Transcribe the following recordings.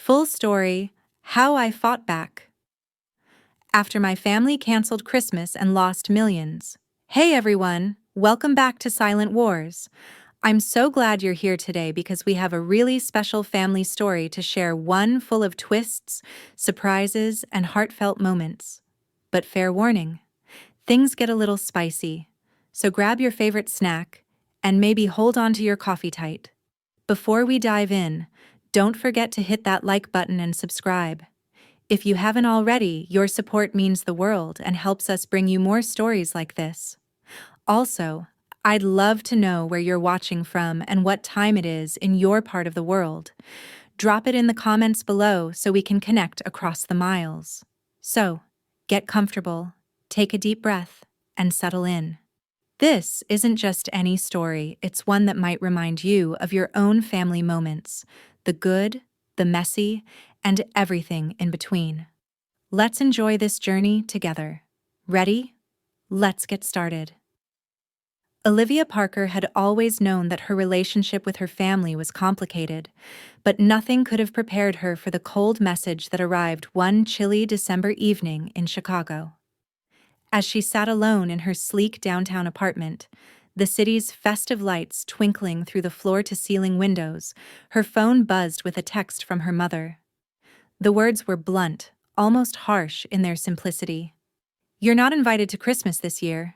Full story: How I Fought Back. After my family canceled Christmas and lost millions. Hey everyone, welcome back to Silent Wars. I'm so glad you're here today because we have a really special family story to share, one full of twists, surprises, and heartfelt moments. But fair warning, things get a little spicy. So grab your favorite snack and maybe hold on to your coffee tight. Before we dive in, don't forget to hit that like button and subscribe. If you haven't already, your support means the world and helps us bring you more stories like this. Also, I'd love to know where you're watching from and what time it is in your part of the world. Drop it in the comments below so we can connect across the miles. So, get comfortable, take a deep breath, and settle in. This isn't just any story, it's one that might remind you of your own family moments, the good, the messy, and everything in between. Let's enjoy this journey together. Ready? Let's get started. Olivia Parker had always known that her relationship with her family was complicated, but nothing could have prepared her for the cold message that arrived one chilly December evening in Chicago. As she sat alone in her sleek downtown apartment, the city's festive lights twinkling through the floor-to-ceiling windows, her phone buzzed with a text from her mother. The words were blunt, almost harsh in their simplicity. "You're not invited to Christmas this year."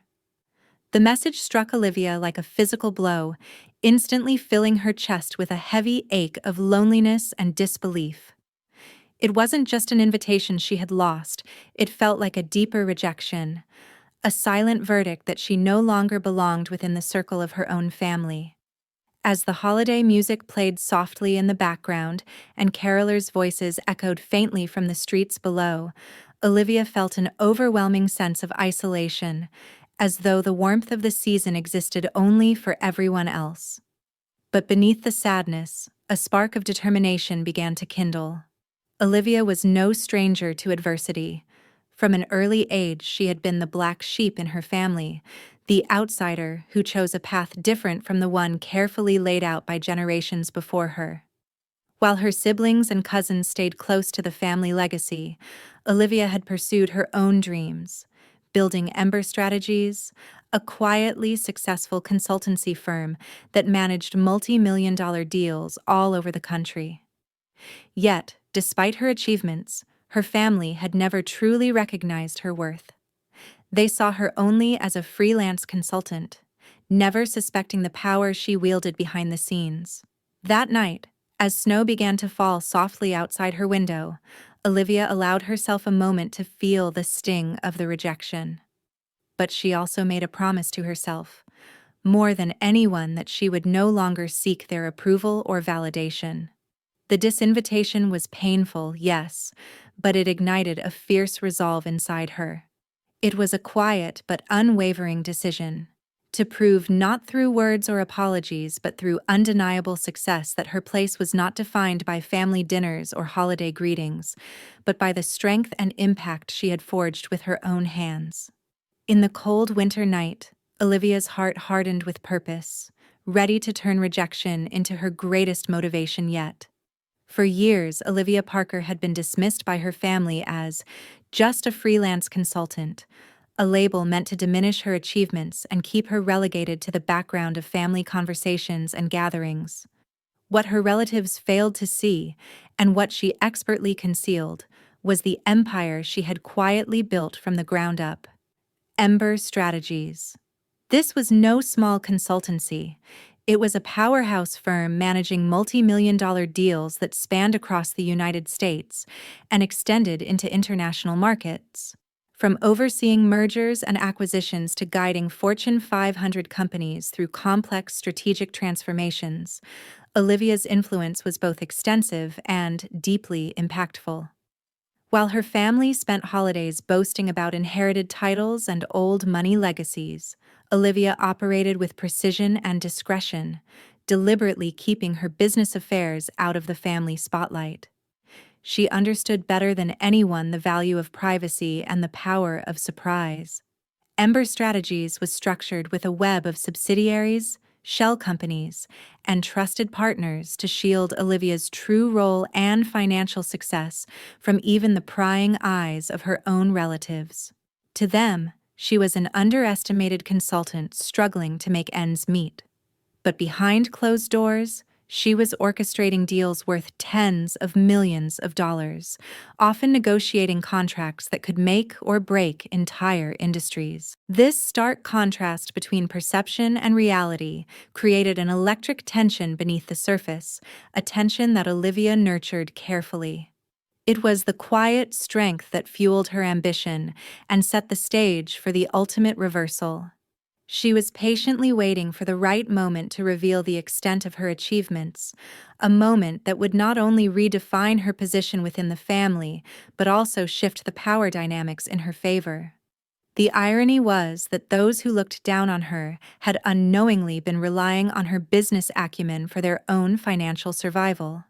The message struck Olivia like a physical blow, instantly filling her chest with a heavy ache of loneliness and disbelief. It wasn't just an invitation she had lost, it felt like a deeper rejection, a silent verdict that she no longer belonged within the circle of her own family. As the holiday music played softly in the background and carolers' voices echoed faintly from the streets below, Olivia felt an overwhelming sense of isolation, as though the warmth of the season existed only for everyone else. But beneath the sadness, a spark of determination began to kindle. Olivia was no stranger to adversity. From an early age, she had been the black sheep in her family, the outsider who chose a path different from the one carefully laid out by generations before her. While her siblings and cousins stayed close to the family legacy, Olivia had pursued her own dreams, building Ember Strategies, a quietly successful consultancy firm that managed multi-million-dollar deals all over the country. Yet, despite her achievements, her family had never truly recognized her worth. They saw her only as a freelance consultant, never suspecting the power she wielded behind the scenes. That night, as snow began to fall softly outside her window, Olivia allowed herself a moment to feel the sting of the rejection. But she also made a promise to herself, more than anyone, that she would no longer seek their approval or validation. The disinvitation was painful, yes, but it ignited a fierce resolve inside her. It was a quiet but unwavering decision, to prove not through words or apologies but through undeniable success that her place was not defined by family dinners or holiday greetings, but by the strength and impact she had forged with her own hands. In the cold winter night, Olivia's heart hardened with purpose, ready to turn rejection into her greatest motivation yet. For years, Olivia Parker had been dismissed by her family as just a freelance consultant, a label meant to diminish her achievements and keep her relegated to the background of family conversations and gatherings. What her relatives failed to see, and what she expertly concealed, was the empire she had quietly built from the ground up. Ember Strategies. This was no small consultancy. It was a powerhouse firm managing multi-million-dollar deals that spanned across the United States and extended into international markets. From overseeing mergers and acquisitions to guiding Fortune 500 companies through complex strategic transformations, Olivia's influence was both extensive and deeply impactful. While her family spent holidays boasting about inherited titles and old money legacies, Olivia operated with precision and discretion, deliberately keeping her business affairs out of the family spotlight. She understood better than anyone the value of privacy and the power of surprise. Ember Strategies was structured with a web of subsidiaries, shell companies, and trusted partners to shield Olivia's true role and financial success from even the prying eyes of her own relatives. To them, she was an underestimated consultant struggling to make ends meet. But behind closed doors, she was orchestrating deals worth tens of millions of dollars, often negotiating contracts that could make or break entire industries. This stark contrast between perception and reality created an electric tension beneath the surface, a tension that Olivia nurtured carefully. It was the quiet strength that fueled her ambition and set the stage for the ultimate reversal. She was patiently waiting for the right moment to reveal the extent of her achievements, a moment that would not only redefine her position within the family, but also shift the power dynamics in her favor. The irony was that those who looked down on her had unknowingly been relying on her business acumen for their own financial survival.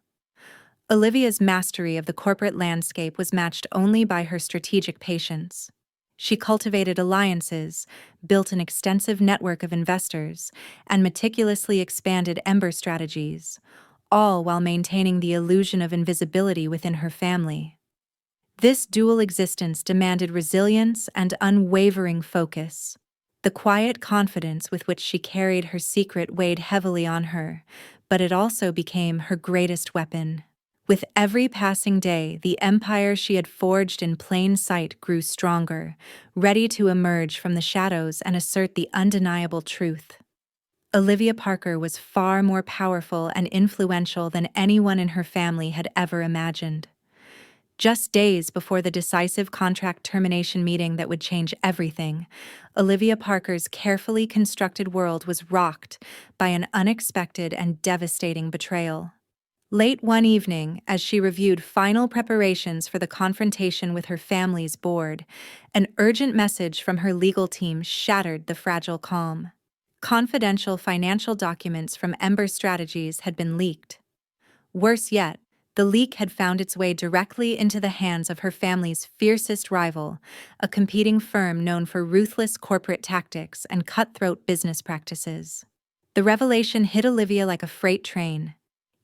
Olivia's mastery of the corporate landscape was matched only by her strategic patience. She cultivated alliances, built an extensive network of investors, and meticulously expanded ember strategies, all while maintaining the illusion of invisibility within her family. This dual existence demanded resilience and unwavering focus. The quiet confidence with which she carried her secret weighed heavily on her, but it also became her greatest weapon. With every passing day, the empire she had forged in plain sight grew stronger, ready to emerge from the shadows and assert the undeniable truth. Olivia Parker was far more powerful and influential than anyone in her family had ever imagined. Just days before the decisive contract termination meeting that would change everything, Olivia Parker's carefully constructed world was rocked by an unexpected and devastating betrayal. Late one evening, as she reviewed final preparations for the confrontation with her family's board, an urgent message from her legal team shattered the fragile calm. Confidential financial documents from Ember Strategies had been leaked. Worse yet, the leak had found its way directly into the hands of her family's fiercest rival, a competing firm known for ruthless corporate tactics and cutthroat business practices. The revelation hit Olivia like a freight train.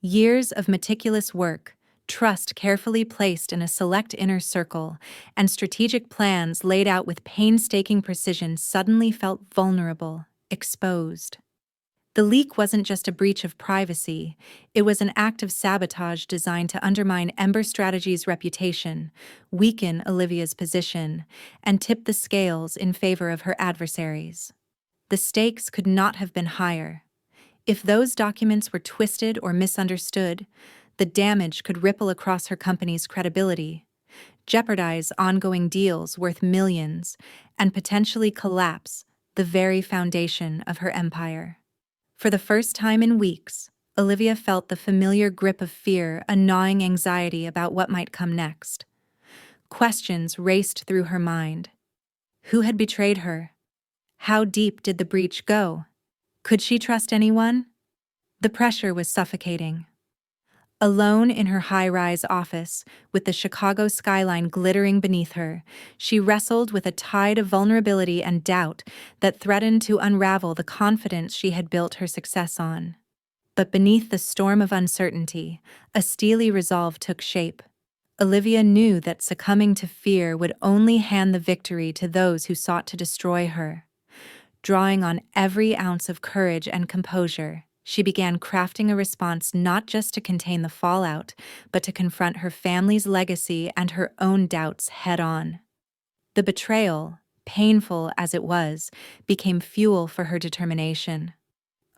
Years of meticulous work, trust carefully placed in a select inner circle, and strategic plans laid out with painstaking precision suddenly felt vulnerable, exposed. The leak wasn't just a breach of privacy, it was an act of sabotage designed to undermine Ember Strategies' reputation, weaken Olivia's position, and tip the scales in favor of her adversaries. The stakes could not have been higher. If those documents were twisted or misunderstood, the damage could ripple across her company's credibility, jeopardize ongoing deals worth millions, and potentially collapse the very foundation of her empire. For the first time in weeks, Olivia felt the familiar grip of fear, a gnawing anxiety about what might come next. Questions raced through her mind. Who had betrayed her? How deep did the breach go? Could she trust anyone? The pressure was suffocating. Alone in her high-rise office, with the Chicago skyline glittering beneath her, she wrestled with a tide of vulnerability and doubt that threatened to unravel the confidence she had built her success on. But beneath the storm of uncertainty, a steely resolve took shape. Olivia knew that succumbing to fear would only hand the victory to those who sought to destroy her. Drawing on every ounce of courage and composure, she began crafting a response not just to contain the fallout, but to confront her family's legacy and her own doubts head-on. The betrayal, painful as it was, became fuel for her determination.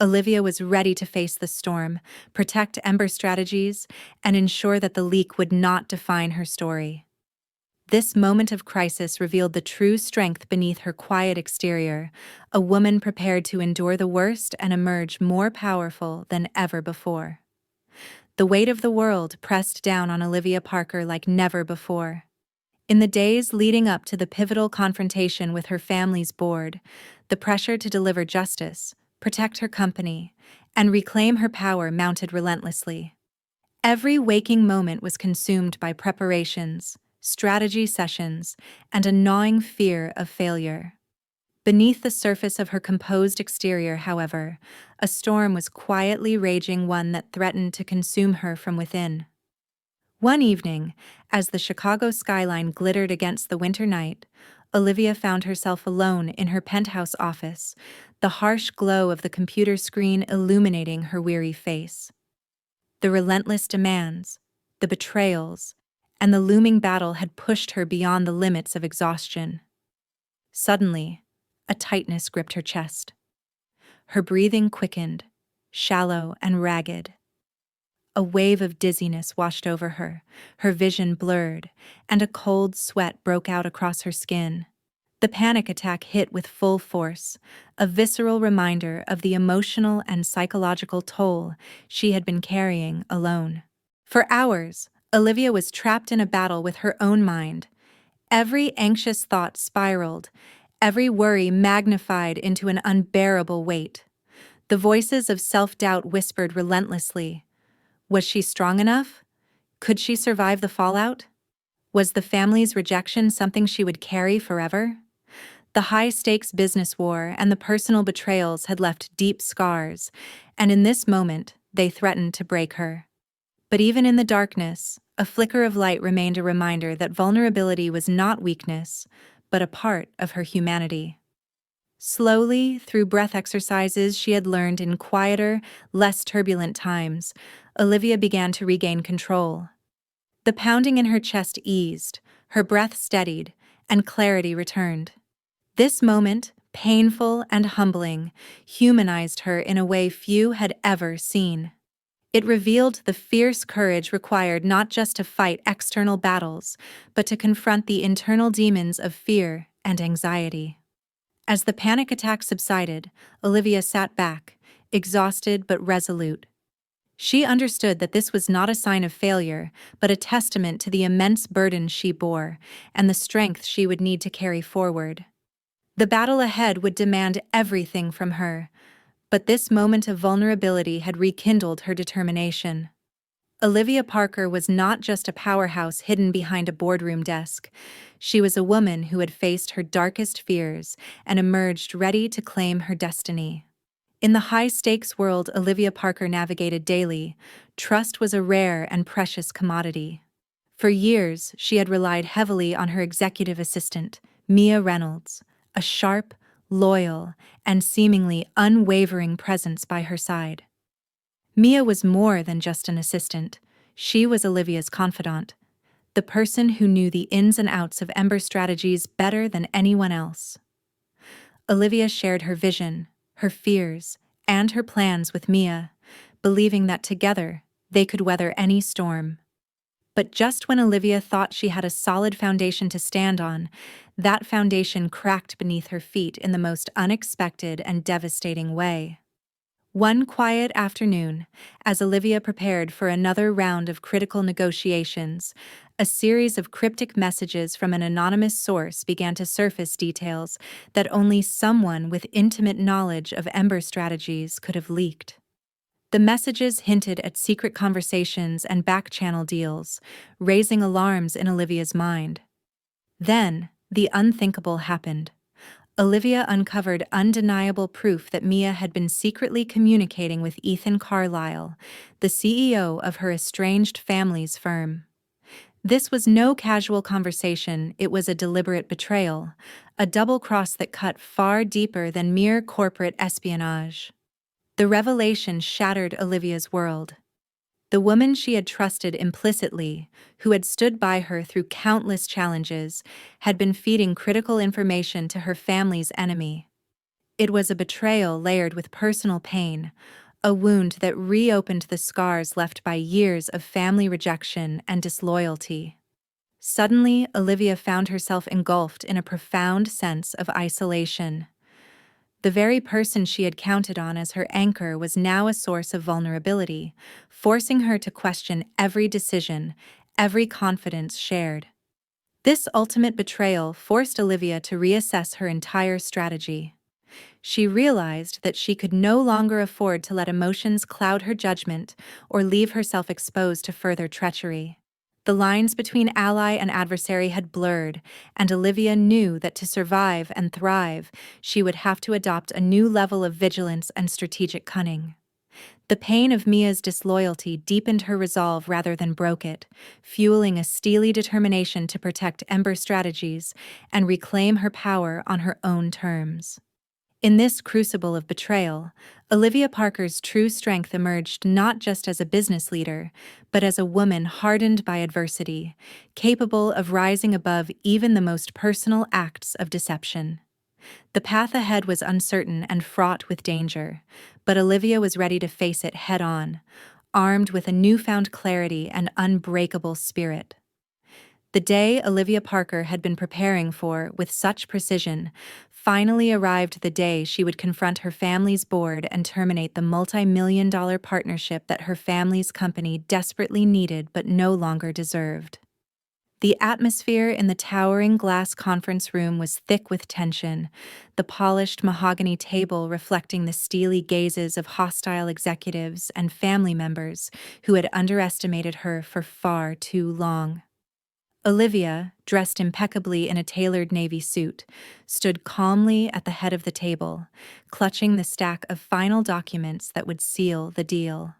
Olivia was ready to face the storm, protect Ember Strategies, and ensure that the leak would not define her story. This moment of crisis revealed the true strength beneath her quiet exterior, a woman prepared to endure the worst and emerge more powerful than ever before. The weight of the world pressed down on Olivia Parker like never before. In the days leading up to the pivotal confrontation with her family's board, the pressure to deliver justice, protect her company, and reclaim her power mounted relentlessly. Every waking moment was consumed by preparations, strategy sessions, and a gnawing fear of failure. Beneath the surface of her composed exterior, however, a storm was quietly raging, one that threatened to consume her from within. One evening, as the Chicago skyline glittered against the winter night, Olivia found herself alone in her penthouse office, the harsh glow of the computer screen illuminating her weary face. The relentless demands, the betrayals, and the looming battle had pushed her beyond the limits of exhaustion. Suddenly, a tightness gripped her chest. Her breathing quickened, shallow and ragged. A wave of dizziness washed over her, her vision blurred, and a cold sweat broke out across her skin. The panic attack hit with full force, a visceral reminder of the emotional and psychological toll she had been carrying alone. For hours, Olivia was trapped in a battle with her own mind. Every anxious thought spiraled, every worry magnified into an unbearable weight. The voices of self-doubt whispered relentlessly. Was she strong enough? Could she survive the fallout? Was the family's rejection something she would carry forever? The high-stakes business war and the personal betrayals had left deep scars, and in this moment, they threatened to break her. But even in the darkness, a flicker of light remained a reminder that vulnerability was not weakness, but a part of her humanity. Slowly, through breath exercises she had learned in quieter, less turbulent times, Olivia began to regain control. The pounding in her chest eased, her breath steadied, and clarity returned. This moment, painful and humbling, humanized her in a way few had ever seen. It revealed the fierce courage required not just to fight external battles, but to confront the internal demons of fear and anxiety. As the panic attack subsided, Olivia sat back, exhausted but resolute. She understood that this was not a sign of failure, but a testament to the immense burden she bore and the strength she would need to carry forward. The battle ahead would demand everything from her, but this moment of vulnerability had rekindled her determination. Olivia Parker was not just a powerhouse hidden behind a boardroom desk. She was a woman who had faced her darkest fears and emerged ready to claim her destiny. In the high-stakes world Olivia Parker navigated daily, trust was a rare and precious commodity. For years, she had relied heavily on her executive assistant, Mia Reynolds, a sharp, loyal, and seemingly unwavering presence by her side. Mia was more than just an assistant. She was Olivia's confidant, the person who knew the ins and outs of Ember strategies better than anyone else. Olivia shared her vision, her fears, and her plans with Mia, believing that together they could weather any storm. But just when Olivia thought she had a solid foundation to stand on, that foundation cracked beneath her feet in the most unexpected and devastating way. One quiet afternoon, as Olivia prepared for another round of critical negotiations, a series of cryptic messages from an anonymous source began to surface, details that only someone with intimate knowledge of Ember strategies could have leaked. The messages hinted at secret conversations and back-channel deals, raising alarms in Olivia's mind. Then, the unthinkable happened. Olivia uncovered undeniable proof that Mia had been secretly communicating with Ethan Carlisle, the CEO of her estranged family's firm. This was no casual conversation, it was a deliberate betrayal, a double cross that cut far deeper than mere corporate espionage. The revelation shattered Olivia's world. The woman she had trusted implicitly, who had stood by her through countless challenges, had been feeding critical information to her family's enemy. It was a betrayal layered with personal pain, a wound that reopened the scars left by years of family rejection and disloyalty. Suddenly, Olivia found herself engulfed in a profound sense of isolation. The very person she had counted on as her anchor was now a source of vulnerability, forcing her to question every decision, every confidence shared. This ultimate betrayal forced Olivia to reassess her entire strategy. She realized that she could no longer afford to let emotions cloud her judgment or leave herself exposed to further treachery. The lines between ally and adversary had blurred, and Olivia knew that to survive and thrive, she would have to adopt a new level of vigilance and strategic cunning. The pain of Mia's disloyalty deepened her resolve rather than broke it, fueling a steely determination to protect Ember strategies and reclaim her power on her own terms. In this crucible of betrayal, Olivia Parker's true strength emerged not just as a business leader, but as a woman hardened by adversity, capable of rising above even the most personal acts of deception. The path ahead was uncertain and fraught with danger, but Olivia was ready to face it head-on, armed with a newfound clarity and unbreakable spirit. The day Olivia Parker had been preparing for with such precision finally arrived, the day she would confront her family's board and terminate the multi-million-dollar partnership that her family's company desperately needed but no longer deserved. The atmosphere in the towering glass conference room was thick with tension, the polished mahogany table reflecting the steely gazes of hostile executives and family members who had underestimated her for far too long. Olivia, dressed impeccably in a tailored navy suit, stood calmly at the head of the table, clutching the stack of final documents that would seal the deal.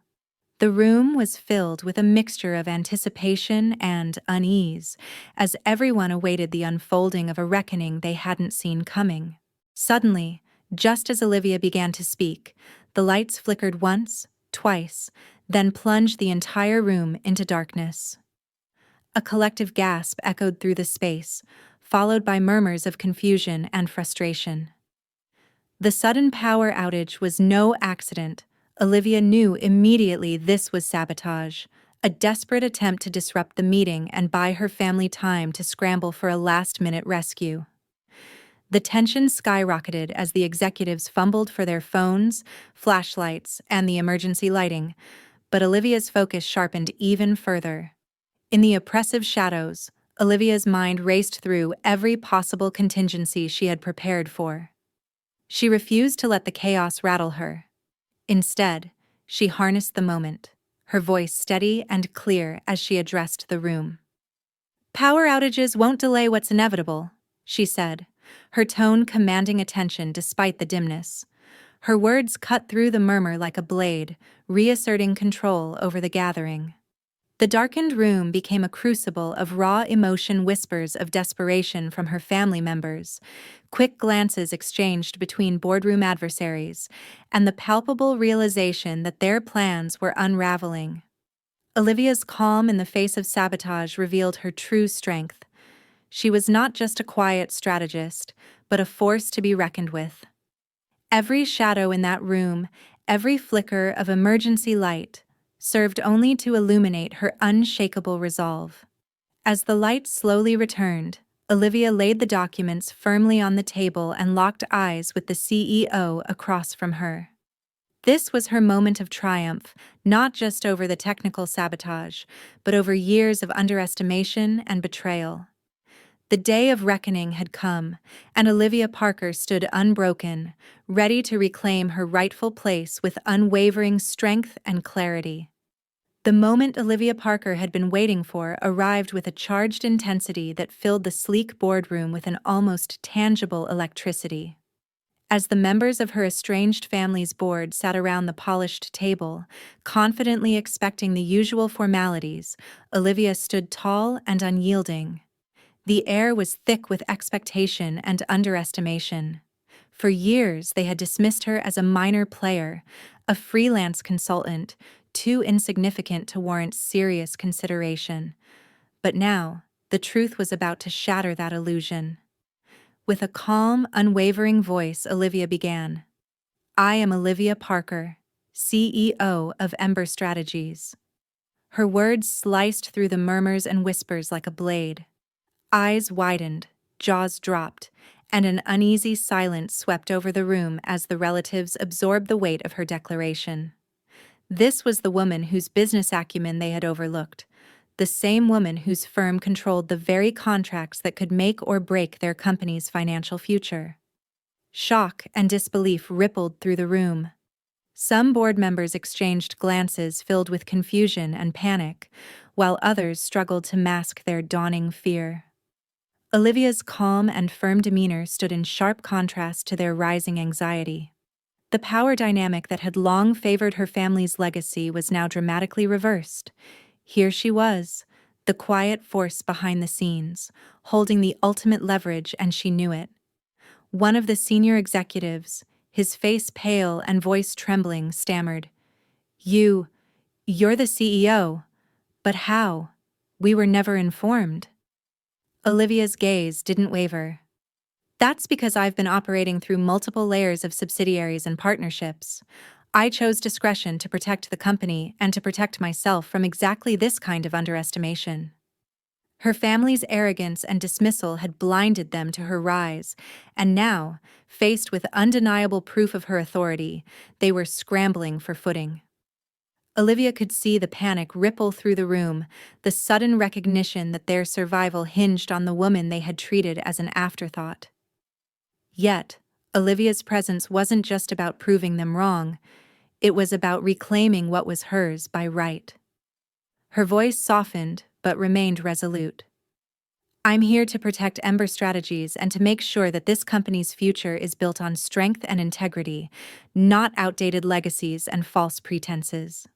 The room was filled with a mixture of anticipation and unease, as everyone awaited the unfolding of a reckoning they hadn't seen coming. Suddenly, just as Olivia began to speak, the lights flickered once, twice, then plunged the entire room into darkness. A collective gasp echoed through the space, followed by murmurs of confusion and frustration. The sudden power outage was no accident. Olivia knew immediately this was sabotage, a desperate attempt to disrupt the meeting and buy her family time to scramble for a last-minute rescue. The tension skyrocketed as the executives fumbled for their phones, flashlights, and the emergency lighting, but Olivia's focus sharpened even further. In the oppressive shadows, Olivia's mind raced through every possible contingency she had prepared for. She refused to let the chaos rattle her. Instead, she harnessed the moment, her voice steady and clear as she addressed the room. "Power outages won't delay what's inevitable," she said, her tone commanding attention despite the dimness. Her words cut through the murmur like a blade, reasserting control over the gathering. The darkened room became a crucible of raw emotion, whispers of desperation from her family members, quick glances exchanged between boardroom adversaries, and the palpable realization that their plans were unraveling. Olivia's calm in the face of sabotage revealed her true strength. She was not just a quiet strategist, but a force to be reckoned with. Every shadow in that room, every flicker of emergency light, served only to illuminate her unshakable resolve. As the light slowly returned, Olivia laid the documents firmly on the table and locked eyes with the CEO across from her. This was her moment of triumph, not just over the technical sabotage, but over years of underestimation and betrayal. The day of reckoning had come, and Olivia Parker stood unbroken, ready to reclaim her rightful place with unwavering strength and clarity. The moment Olivia Parker had been waiting for arrived with a charged intensity that filled the sleek boardroom with an almost tangible electricity. As the members of her estranged family's board sat around the polished table, confidently expecting the usual formalities, Olivia stood tall and unyielding. The air was thick with expectation and underestimation. For years, they had dismissed her as a minor player, a freelance consultant, too insignificant to warrant serious consideration. But now, the truth was about to shatter that illusion. With a calm, unwavering voice, Olivia began. "I am Olivia Parker, CEO of Ember Strategies." Her words sliced through the murmurs and whispers like a blade. Eyes widened, jaws dropped, and an uneasy silence swept over the room as the relatives absorbed the weight of her declaration. This was the woman whose business acumen they had overlooked, the same woman whose firm controlled the very contracts that could make or break their company's financial future. Shock and disbelief rippled through the room. Some board members exchanged glances filled with confusion and panic, while others struggled to mask their dawning fear. Olivia's calm and firm demeanor stood in sharp contrast to their rising anxiety. The power dynamic that had long favored her family's legacy was now dramatically reversed. Here she was, the quiet force behind the scenes, holding the ultimate leverage, and she knew it. One of the senior executives, his face pale and voice trembling, stammered, You're the CEO. But how? We were never informed." Olivia's gaze didn't waver. "That's because I've been operating through multiple layers of subsidiaries and partnerships. I chose discretion to protect the company and to protect myself from exactly this kind of underestimation." Her family's arrogance and dismissal had blinded them to her rise, and now, faced with undeniable proof of her authority, they were scrambling for footing. Olivia could see the panic ripple through the room, the sudden recognition that their survival hinged on the woman they had treated as an afterthought. Yet, Olivia's presence wasn't just about proving them wrong, it was about reclaiming what was hers by right. Her voice softened, but remained resolute. "I'm here to protect Ember Strategies and to make sure that this company's future is built on strength and integrity, not outdated legacies and false pretenses."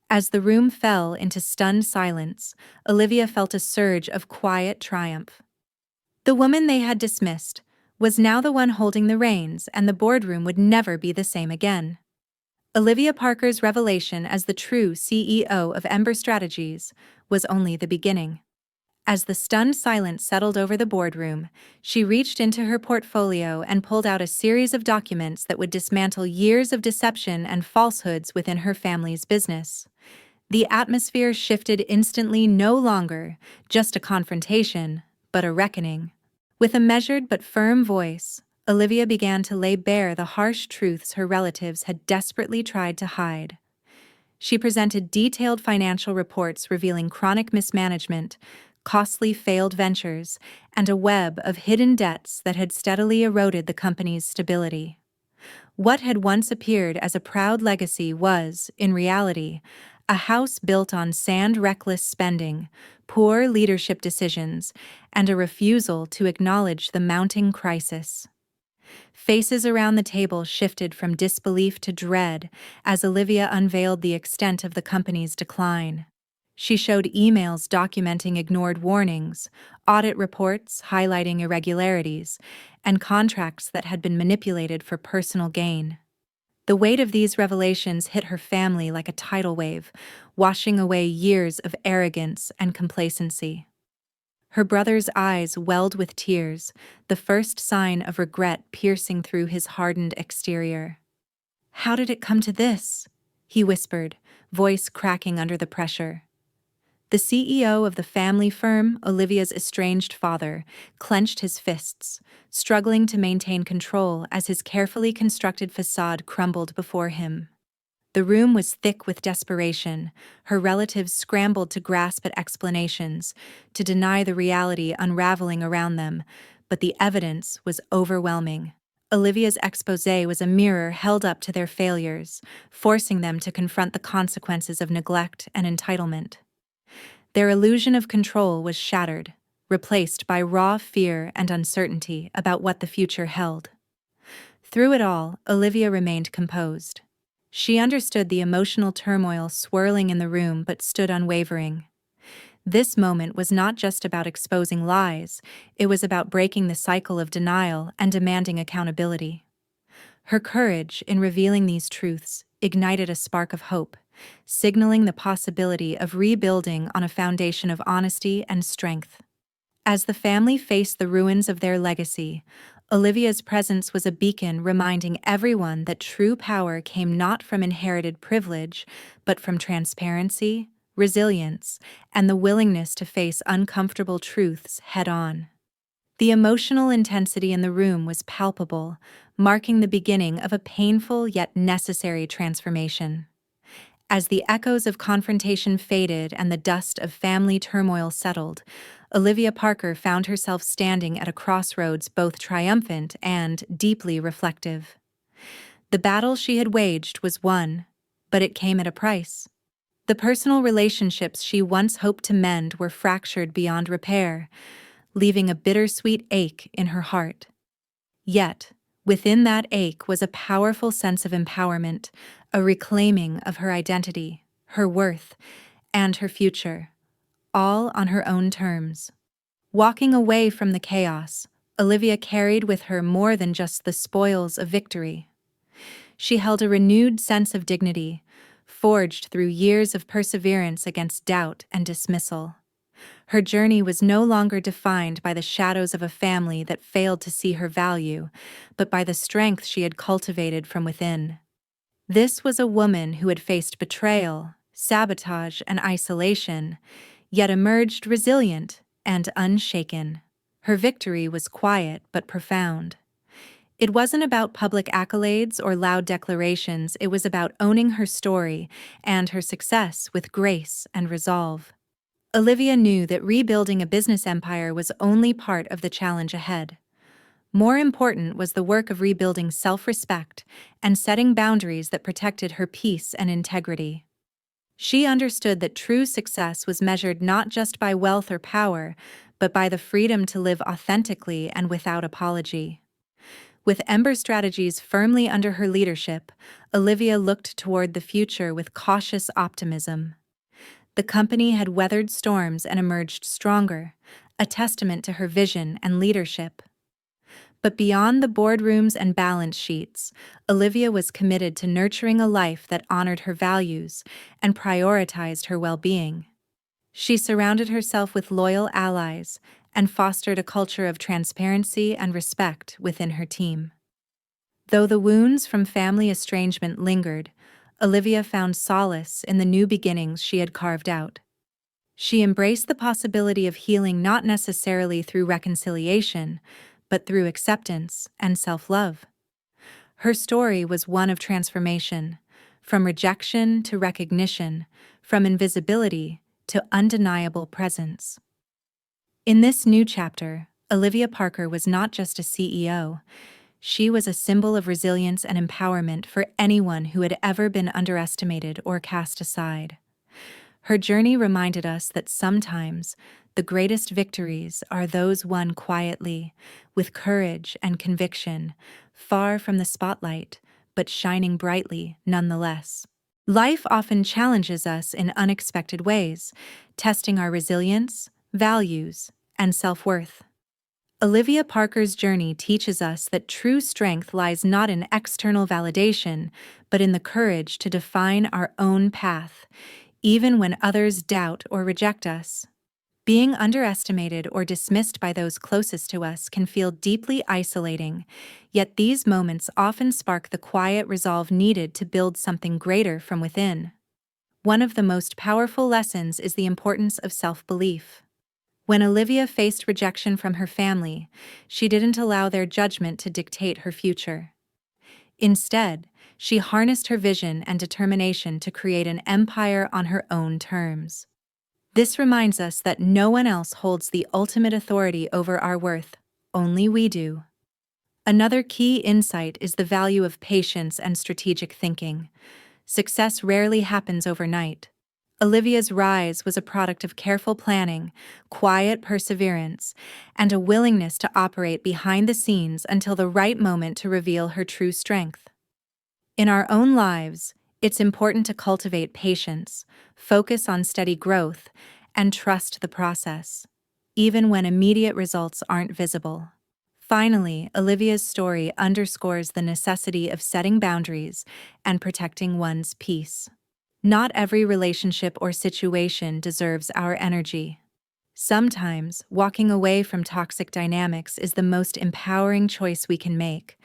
As the room fell into stunned silence, Olivia felt a surge of quiet triumph. The woman they had dismissed was now the one holding the reins, and the boardroom would never be the same again. Olivia Parker's revelation as the true CEO of Ember Strategies was only the beginning. As the stunned silence settled over the boardroom, she reached into her portfolio and pulled out a series of documents that would dismantle years of deception and falsehoods within her family's business. The atmosphere shifted instantly, no longer just a confrontation, but a reckoning. With a measured but firm voice, Olivia began to lay bare the harsh truths her relatives had desperately tried to hide. She presented detailed financial reports revealing chronic mismanagement, costly failed ventures, and a web of hidden debts that had steadily eroded the company's stability. What had once appeared as a proud legacy was, in reality, a house built on reckless spending, poor leadership decisions, and a refusal to acknowledge the mounting crisis. Faces around the table shifted from disbelief to dread as Olivia unveiled the extent of the company's decline. She showed emails documenting ignored warnings, audit reports highlighting irregularities, and contracts that had been manipulated for personal gain. The weight of these revelations hit her family like a tidal wave, washing away years of arrogance and complacency. Her brother's eyes welled with tears, the first sign of regret piercing through his hardened exterior. "How did it come to this?" he whispered, voice cracking under the pressure. The CEO of the family firm, Olivia's estranged father, clenched his fists, struggling to maintain control as his carefully constructed facade crumbled before him. The room was thick with desperation. Her relatives scrambled to grasp at explanations, to deny the reality unraveling around them, but the evidence was overwhelming. Olivia's exposé was a mirror held up to their failures, forcing them to confront the consequences of neglect and entitlement. Their illusion of control was shattered, replaced by raw fear and uncertainty about what the future held. Through it all, Olivia remained composed. She understood the emotional turmoil swirling in the room but stood unwavering. This moment was not just about exposing lies, it was about breaking the cycle of denial and demanding accountability. Her courage in revealing these truths ignited a spark of hope, signaling the possibility of rebuilding on a foundation of honesty and strength. As the family faced the ruins of their legacy, Olivia's presence was a beacon reminding everyone that true power came not from inherited privilege, but from transparency, resilience, and the willingness to face uncomfortable truths head-on. The emotional intensity in the room was palpable, marking the beginning of a painful yet necessary transformation. As the echoes of confrontation faded and the dust of family turmoil settled, Olivia Parker found herself standing at a crossroads, both triumphant and deeply reflective. The battle she had waged was won, but it came at a price. The personal relationships she once hoped to mend were fractured beyond repair, leaving a bittersweet ache in her heart. Yet, within that ache was a powerful sense of empowerment, a reclaiming of her identity, her worth, and her future, all on her own terms. Walking away from the chaos, Olivia carried with her more than just the spoils of victory. She held a renewed sense of dignity, forged through years of perseverance against doubt and dismissal. Her journey was no longer defined by the shadows of a family that failed to see her value, but by the strength she had cultivated from within. This was a woman who had faced betrayal, sabotage, and isolation, yet emerged resilient and unshaken. Her victory was quiet but profound. It wasn't about public accolades or loud declarations, it was about owning her story and her success with grace and resolve. Olivia knew that rebuilding a business empire was only part of the challenge ahead. More important was the work of rebuilding self-respect and setting boundaries that protected her peace and integrity. She understood that true success was measured not just by wealth or power, but by the freedom to live authentically and without apology. With Ember Strategies firmly under her leadership, Olivia looked toward the future with cautious optimism. The company had weathered storms and emerged stronger, a testament to her vision and leadership. But beyond the boardrooms and balance sheets, Olivia was committed to nurturing a life that honored her values and prioritized her well-being. She surrounded herself with loyal allies and fostered a culture of transparency and respect within her team. Though the wounds from family estrangement lingered, Olivia found solace in the new beginnings she had carved out. She embraced the possibility of healing not necessarily through reconciliation, but through acceptance and self-love. Her story was one of transformation, from rejection to recognition, from invisibility to undeniable presence. In this new chapter, Olivia Parker was not just a CEO. She was a symbol of resilience and empowerment for anyone who had ever been underestimated or cast aside. Her journey reminded us that sometimes the greatest victories are those won quietly, with courage and conviction, far from the spotlight, but shining brightly nonetheless. Life often challenges us in unexpected ways, testing our resilience, values, and self-worth. Olivia Parker's journey teaches us that true strength lies not in external validation, but in the courage to define our own path, even when others doubt or reject us. Being underestimated or dismissed by those closest to us can feel deeply isolating, yet these moments often spark the quiet resolve needed to build something greater from within. One of the most powerful lessons is the importance of self-belief. When Olivia faced rejection from her family, she didn't allow their judgment to dictate her future. Instead, she harnessed her vision and determination to create an empire on her own terms. This reminds us that no one else holds the ultimate authority over our worth, only we do. Another key insight is the value of patience and strategic thinking. Success rarely happens overnight. Olivia's rise was a product of careful planning, quiet perseverance, and a willingness to operate behind the scenes until the right moment to reveal her true strength. In our own lives, it's important to cultivate patience, focus on steady growth, and trust the process, even when immediate results aren't visible. Finally, Olivia's story underscores the necessity of setting boundaries and protecting one's peace. Not every relationship or situation deserves our energy. Sometimes, walking away from toxic dynamics is the most empowering choice we can make,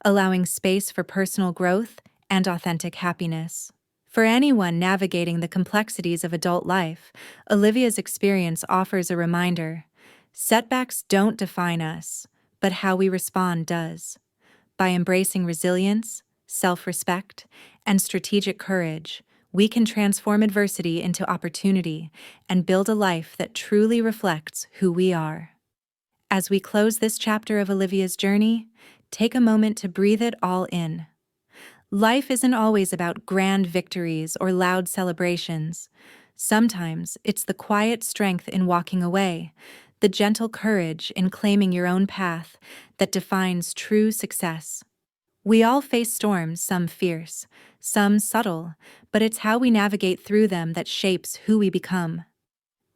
allowing space for personal growth and authentic happiness. For anyone navigating the complexities of adult life, Olivia's experience offers a reminder: setbacks don't define us, but how we respond does. By embracing resilience, self-respect, and strategic courage, we can transform adversity into opportunity and build a life that truly reflects who we are. As we close this chapter of Olivia's journey, take a moment to breathe it all in. Life isn't always about grand victories or loud celebrations. Sometimes it's the quiet strength in walking away, the gentle courage in claiming your own path that defines true success. We all face storms, some fierce, some subtle, but it's how we navigate through them that shapes who we become.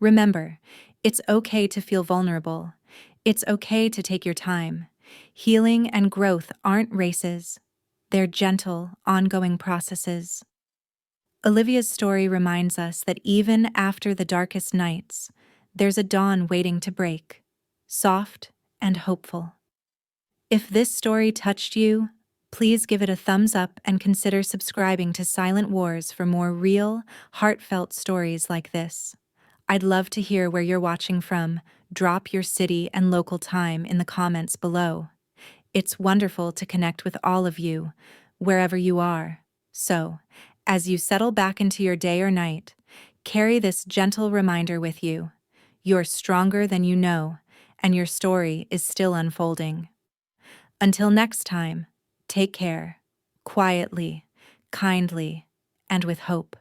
Remember, it's okay to feel vulnerable. It's okay to take your time. Healing and growth aren't races. They're gentle, ongoing processes. Olivia's story reminds us that even after the darkest nights, there's a dawn waiting to break, soft and hopeful. If this story touched you, please give it a thumbs up and consider subscribing to Silent Wars for more real, heartfelt stories like this. I'd love to hear where you're watching from. Drop your city and local time in the comments below. It's wonderful to connect with all of you, wherever you are. So, as you settle back into your day or night, carry this gentle reminder with you. You're stronger than you know, and your story is still unfolding. Until next time, take care, quietly, kindly, and with hope.